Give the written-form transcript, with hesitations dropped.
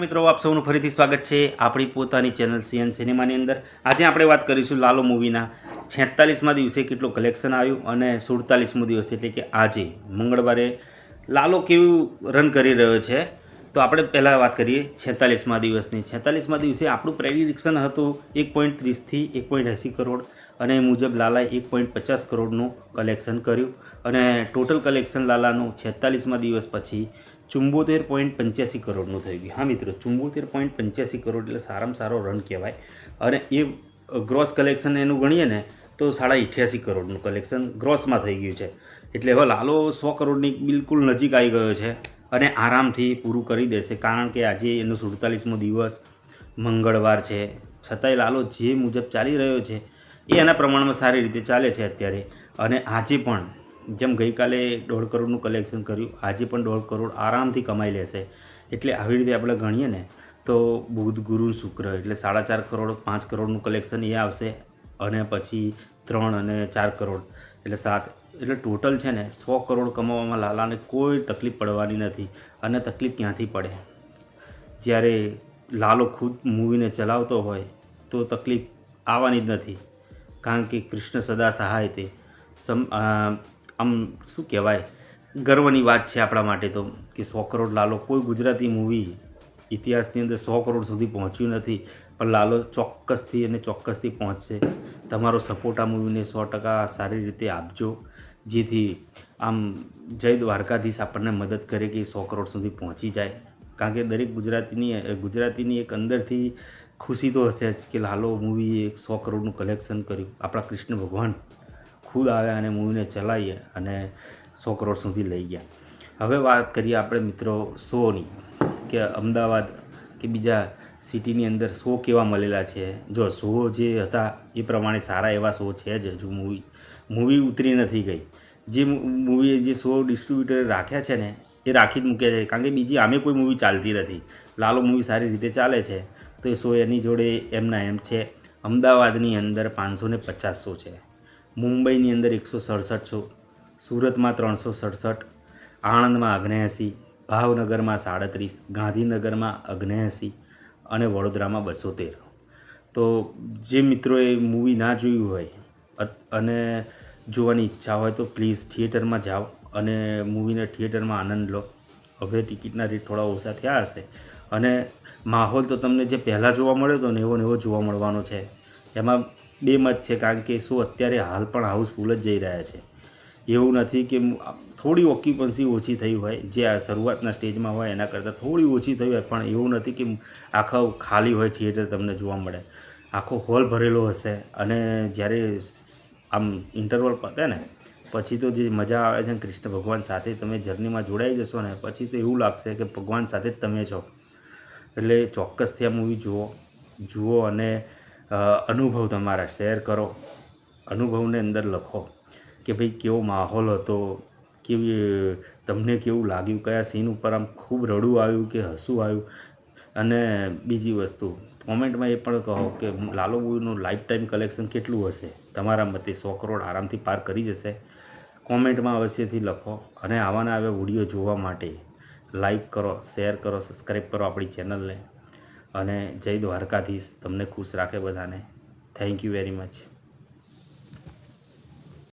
મિત્રો, આપ સૌનું ફરીથી સ્વાગત છે આપણી પોતાની ચેનલ સીએન સિનેમાની અંદર। આજે આપણે વાત કરીશું લાલો મૂવીના 46મા દિવસે કેટલું કલેક્શન આવ્યું અને 47મો દિવસ એટલે કે આજે મંગળવારે લાલો કેવું રન કરી રહ્યો છે। તો આપણે પહેલાં વાત કરીએ 46મા દિવસની। 46મા દિવસે આપણું પ્રેડિક્શન હતું 1.30 થી 1.80 કરોડ અને એ મુજબ લાલાએ 1.50 કરોડનું કલેક્શન કર્યું અને ટોટલ કલેક્શન લાલાનું 46મા દિવસ પછી 74.85 કરોડનું થઈ ગયું। હા મિત્રો, 74.85 કરોડ એટલે સારામાં સારો રન કહેવાય અને એ ગ્રોસ કલેક્શન એનું ગણીએ ને તો 88.5 કરોડનું કલેક્શન ગ્રોસમાં થઈ ગયું છે। એટલે હવે લાલો 100 કરોડની બિલકુલ નજીક આવી ગયો છે અને આરામથી પૂરું કરી દેશે, કારણ કે આજે એનો 47મો દિવસ મંગળવાર છે। છતાંય લાલો જે મુજબ ચાલી રહ્યો છે એ એના પ્રમાણમાં સારી રીતે ચાલે છે અત્યારે। અને આજે પણ જેમ ગઈકાલે 1.5 કરોડનું કલેક્શન કર્યું, આજે પણ 1.5 કરોડ આરામથી કમાઈ લેશે। એટલે આવી રીતે આપણે ગણીએ ને તો બુધ ગુરુ શુક્ર એટલે 4.5 કરોડ 5 કરોડનું કલેક્શન એ આવશે અને પછી 3 અને 4 કરોડ એટલે 7, એટલે ટોટલ છે ને 100 કરોડ કમાવામાં લાલાને કોઈ તકલીફ પડવાની નથી। અને તકલીફ ક્યાંથી પડે? જ્યારે લાલો ખુદ મૂવીને ચલાવતો હોય તો તકલીફ આવવાની જ નથી, કારણ કે કૃષ્ણ સદા સહાય તે આમ શું કહેવાય, ગર્વની વાત છે આપણા માટે તો કે 100 કરોડ લાલો, કોઈ ગુજરાતી મૂવી ઇતિહાસની અંદર 100 કરોડ સુધી પહોંચ્યું નથી, પણ લાલો ચોક્કસથી અને ચોક્કસથી પહોંચશે। તમારો સપોર્ટ આ મૂવીને 100% સારી રીતે આપજો, જેથી આમ જય દ્વારકાધીશ આપણને મદદ કરે કે 100 કરોડ સુધી પહોંચી જાય। કારણ કે દરેક ગુજરાતીની એક અંદરથી ખુશી તો હશે જ કે લાલો મૂવીએ 100 કરોડનું કલેક્શન કર્યું। આપણા કૃષ્ણ ભગવાન ખુદ આવ્યા અને મૂવીને ચલાવીએ અને 100 કરોડ સુધી લઈ ગયા। હવે વાત કરીએ આપણે મિત્રો શોની, કે અમદાવાદ કે બીજા સિટીની અંદર શો કેવા મળેલા છે। જો શો જે હતા એ પ્રમાણે સારા એવા શો છે જ, હજુ મૂવી ઉતરી નથી ગઈ। જે મૂવી જે શો ડિસ્ટ્રીબ્યુટરે રાખ્યા છે ને એ રાખી જ મૂક્યા છે, કારણ કે બીજી આમે કોઈ મૂવી ચાલતી નથી। લાલો મૂવી સારી રીતે ચાલે છે તો એ શો એની જોડે એમના એમ છે। અમદાવાદની અંદર 550 શો છે, મુંબઈની અંદર 167 શો, સુરતમાં 367, આણંદમાં 79, ભાવનગરમાં 37, ગાંધીનગરમાં 79 અને વડોદરામાં 213। તો જે મિત્રોએ મૂવી ના જોયું હોય અને જોવાની ઈચ્છા હોય તો પ્લીઝ થિયેટરમાં જાઓ અને મૂવીને થિયેટરમાં આનંદ લો। હવે ટિકિટના રેટ થોડા ઓછા થયા હશે અને માહોલ તો તમને જે પહેલાં જોવા મળ્યો હતો ને એવો ને એવો જોવા મળવાનો છે। એમાં બે મત છે, કારણ કે શો અત્યારે હાલ પણ હાઉસફુલ જ જઈ રહ્યા છે। એવું નથી કે થોડી ઓક્યુપન્સી ઓછી થઈ હોય, જે આ શરૂઆતના સ્ટેજમાં હોય એના કરતાં થોડી ઓછી થઈ હોય, પણ એવું નથી કે આખા ખાલી હોય થિયેટર તમને જોવા મળે। આખો હોલ ભરેલો હશે અને જ્યારે આમ ઇન્ટરવલ પતે ને પછી તો જે મજા આવે છે ને કૃષ્ણ ભગવાન સાથે તમે જર્નીમાં જોડાઈ જશો ને પછી તો એવું લાગશે કે ભગવાન સાથે જ તમે છો। એટલે ચોક્કસથી આ મૂવી જુઓ અને અનુભવ તમારા શેર કરો, અનુભવને અંદર લખો કે ભાઈ કેવો માહોલ હતો, કેવી તમને કેવું લાગ્યું, કયા સીન ઉપર આમ ખૂબ રડવું આવ્યું કે હસવું આવ્યું। અને બીજી વસ્તુ કોમેન્ટમાં એ પણ કહો કે લાલો મૂવીનું લાઈફ ટાઈમ કલેક્શન કેટલું હશે, તમારા મતે 100 કરોડ આરામથી પાર કરી જશે? કોમેન્ટમાં અવશ્યથી લખો અને આવાના આવા વિડીયો જોવા માટે લાઈક કરો, શેર કરો, સબસ્ક્રાઈબ કરો આપણી ચેનલને। અને જય દ્વારકાધીશ તમને ખુશ રાખે બધાને। Thank you very much.